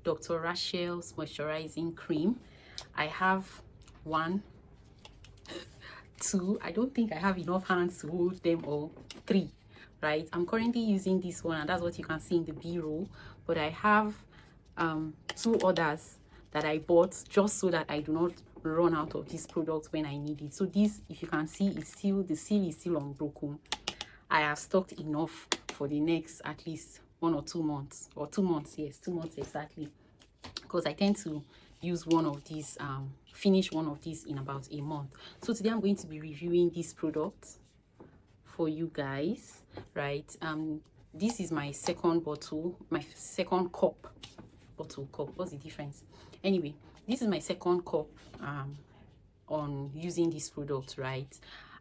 Dr. Rashel's moisturizing cream. I have 1, 2, I don't think I have enough hands to hold them all, 3, right? I'm currently using this one, and that's what you can see in the B-roll, but I have 2 others that I bought just so that I do not run out of this product when I need it. So this, if you can see, it's still, the seal is still unbroken. I have stocked enough for the next at least 1 or 2 months, or 2 months, yes, 2 months exactly, because I tend to use one of these, finish one of these in about a month. So today I'm going to be reviewing this product for you guys, right? This is my second bottle, my second cup. Bottle, cup, what's the difference? Anyway, this is my second cup on using this product, right?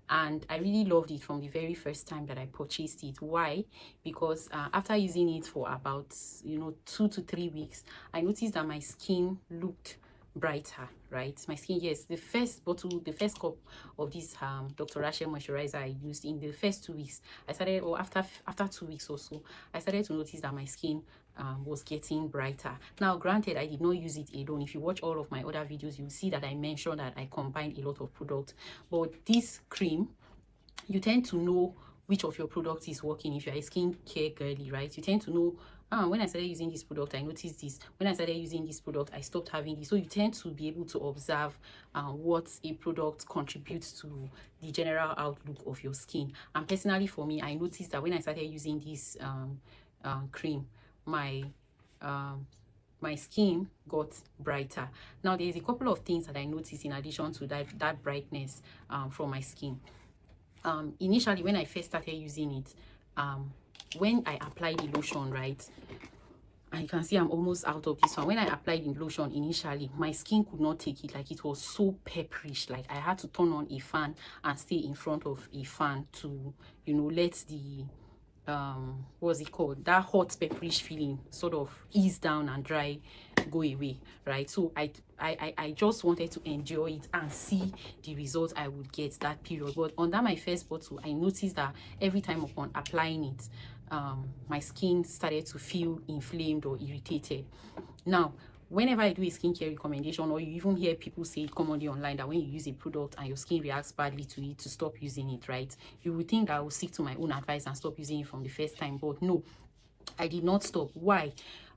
And I really loved it from the very first time that I purchased it. Why? Because after using it for about 2 to 3 weeks, I noticed that my skin looked brighter, right? My skin, yes, the first bottle, the first cup of this Dr. Rashel moisturizer I used, in the first 2 weeks, I started, or after 2 weeks or so, I started to notice that my skin was getting brighter. Now granted, I did not use it alone. If you watch all of my other videos, you'll see that I mentioned that I combined a lot of products, but this cream, you tend to know which of your products is working. If you're a skincare girly, right, you tend to know, when I started using this product, I noticed this. When I started using this product, I stopped having this. So you tend to be able to observe what a product contributes to the general outlook of your skin. And personally for me, I noticed that when I started using this cream, my skin got brighter. Now there's a couple of things that I noticed in addition to that brightness from my skin. Initially, when I first started using it, when I applied the lotion, right, and you can see I'm almost out of this one. When I applied the lotion initially, my skin could not take it. Like, it was so pepperish. Like, I had to turn on a fan and stay in front of a fan to let the what's it called, that hot pepperish feeling sort of ease down and dry go away, right? So I just wanted to enjoy it and see the results I would get that period. But under my first bottle, I noticed that every time upon applying it, my skin started to feel inflamed or irritated. Now whenever I do a skincare recommendation, or you even hear people say it commonly online, that when you use a product and your skin reacts badly to it, to stop using it, right? You would think that I will stick to my own advice and stop using it from the first time. But no, I did not stop. Why?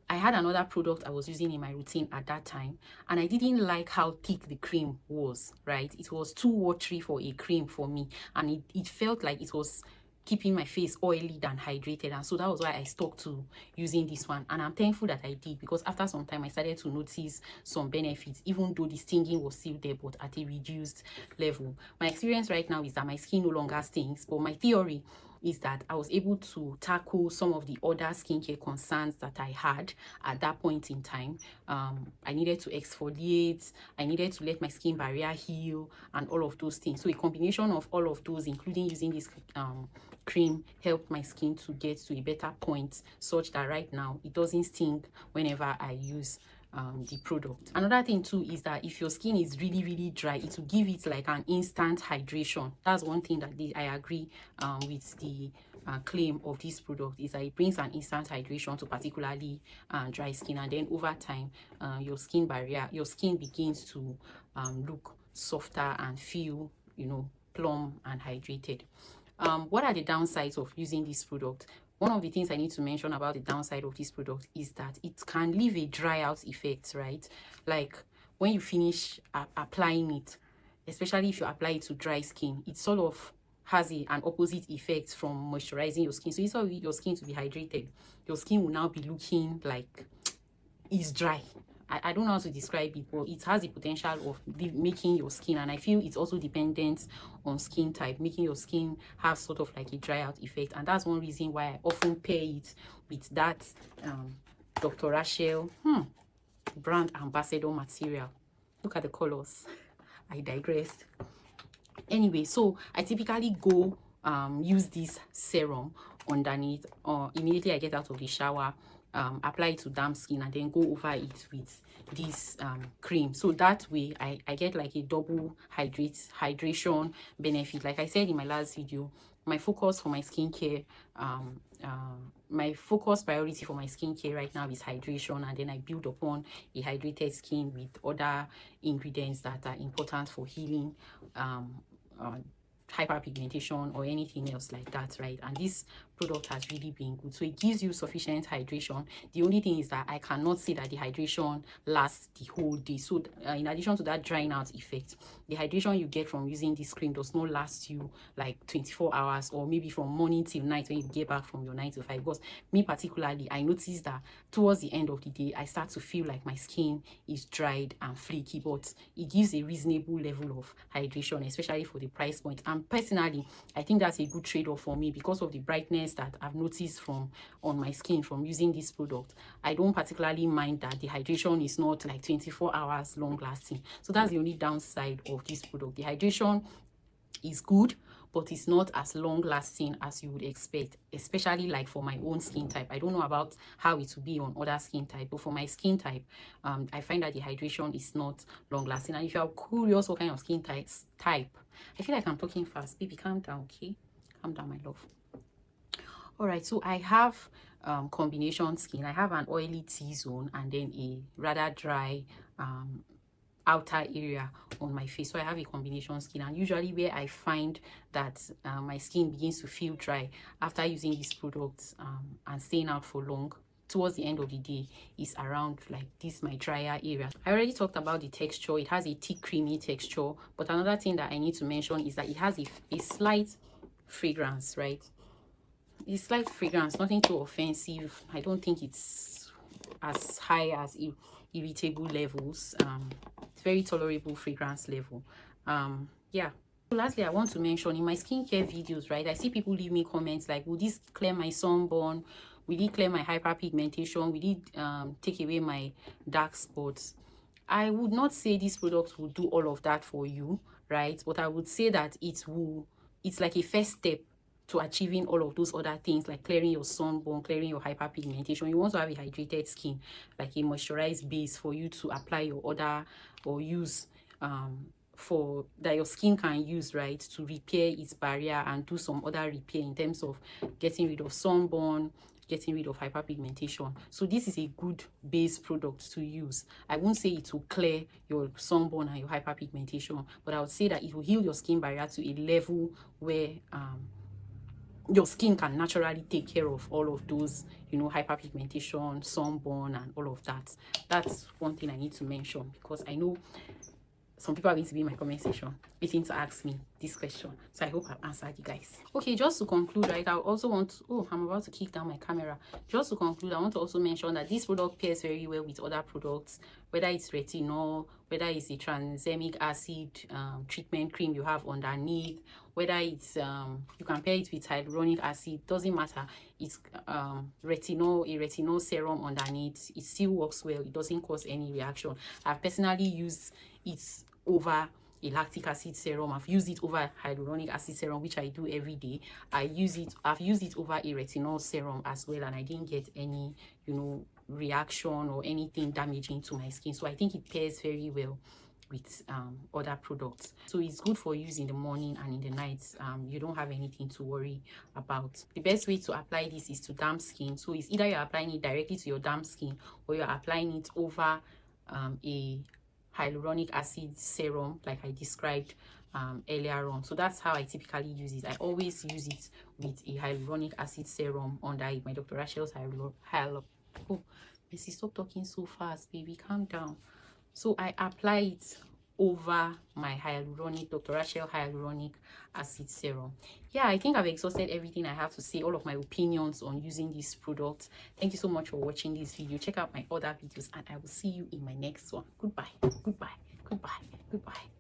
I had another product I was using in my routine at that time, and I didn't like how thick the cream was, right? It was too watery for a cream for me, and it felt like it was keeping my face oily than hydrated. And so that was why I stuck to using this one, and I'm thankful that I did, because after some time I started to notice some benefits, even though the stinging was still there, but at a reduced level. My experience right now is that my skin no longer stings, but my theory is that I was able to tackle some of the other skincare concerns that I had at that point in time. I needed to exfoliate, I needed to let my skin barrier heal, and all of those things. So a combination of all of those, including using this cream, helped my skin to get to a better point, such that right now it doesn't sting whenever I use the product. Another thing too is that if your skin is really dry, it will give it like an instant hydration. That's one thing that I agree with the claim of this product, is that it brings an instant hydration to particularly dry skin, and then over time your skin begins to look softer and feel plump and hydrated. What are the downsides of using this product? One of the things I need to mention about the downside of this product is that it can leave a dry out effect, right? Like when you finish applying it, especially if you apply it to dry skin, it sort of has an opposite effect from moisturizing your skin. So instead of your skin to be hydrated, your skin will now be looking like it's dry. I don't know how to describe it, but it has the potential of making your skin, and I feel it's also dependent on skin type, making your skin have sort of like a dry out effect. And that's one reason why I often pair it with that Dr. Rashel brand ambassador material. Look at the colors. I digressed. Anyway, so I typically go use this serum underneath, or immediately I get out of the shower, apply it to damp skin, and then go over it with this cream. So that way I get like a double hydration benefit. Like I said in my last video, my focus for my skincare my focus priority for my skincare right now is hydration, and then I build upon a hydrated skin with other ingredients that are important for healing hyperpigmentation or anything else like that, right? And this product has really been good. So it gives you sufficient hydration. The only thing is that I cannot say that the hydration lasts the whole day. So in addition to that drying out effect, the hydration you get from using this cream does not last you like 24 hours or maybe from morning till night when you get back from your 9 to 5. Because me particularly, I noticed that towards the end of the day, I start to feel like my skin is dried and flaky, but it gives a reasonable level of hydration, especially for the price point. And personally, I think that's a good trade-off for me because of the brightness that I've noticed on my skin from using this product. I don't particularly mind that the hydration is not like 24 hours long lasting. So that's the only downside of this product. The hydration is good, but it's not as long lasting as you would expect, especially like for my own skin type. I don't know about how it will be on other skin type, but for my skin type, I find that the hydration is not long lasting. And if you are curious what kind of skin type, I feel like I'm talking fast. Baby, calm down, okay? Calm down, my love. All right, so I have combination skin. I have an oily T-zone and then a rather dry outer area on my face. So I have a combination skin, and usually where I find that my skin begins to feel dry after using these products and staying out for long towards the end of the day is around like this, my drier area. I already talked about the texture. It has a thick creamy texture, but another thing that I need to mention is that it has a slight fragrance, right? A slight fragrance, nothing too offensive. I don't think it's as high as irritable levels. It's very tolerable fragrance level. Yeah. Lastly, I want to mention in my skincare videos, right, I see people leave me comments like, will this clear my sunburn? Will it clear my hyperpigmentation? Will it take away my dark spots? I would not say these products will do all of that for you, right? But I would say that it's like a first step to achieving all of those other things, like clearing your sunburn, clearing your hyperpigmentation. You want to have a hydrated skin, like a moisturized base for you to apply your other or use for that your skin can use, right, to repair its barrier and do some other repair in terms of getting rid of sunburn, getting rid of hyperpigmentation. So this is a good base product to use. I won't say it will clear your sunburn and your hyperpigmentation, but I would say that it will heal your skin barrier to a level where your skin can naturally take care of all of those, you know, hyperpigmentation, sunburn, and all of that. That's one thing I need to mention because I know some people are going to be in my comment section waiting to ask me this question. So I hope I've answered you guys. Okay, just to conclude, right, I also want to, oh, I'm about to kick down my camera. Just to conclude, I want to also mention that this product pairs very well with other products, whether it's retinol, whether it's the tranexamic acid treatment cream you have underneath, whether it's you can pair it with hyaluronic acid, doesn't matter. It's retinol, a retinol serum underneath. It still works well. It doesn't cause any reaction. I've personally used it over a lactic acid serum. I've used it over hyaluronic acid serum, which I do every day. I've used it over a retinol serum as well, and I didn't get any, you know, reaction or anything damaging to my skin. So I think it pairs very well with other products. So it's good for use in the morning and in the night. You don't have anything to worry about. The best way to apply this is to damp skin. So it's either you're applying it directly to your damp skin or you're applying it over a hyaluronic acid serum like I described earlier on. So that's how I typically use it. I always use it with a hyaluronic acid serum under it. My Dr. Rashel's oh, Missy, stop talking so fast, baby, calm down. So I apply it over my Dr. Rashel Hyaluronic Acid Serum. Yeah, I think I've exhausted everything I have to say, all of my opinions on using this product. Thank you so much for watching this video. Check out my other videos and I will see you in my next one. Goodbye, goodbye, goodbye, goodbye.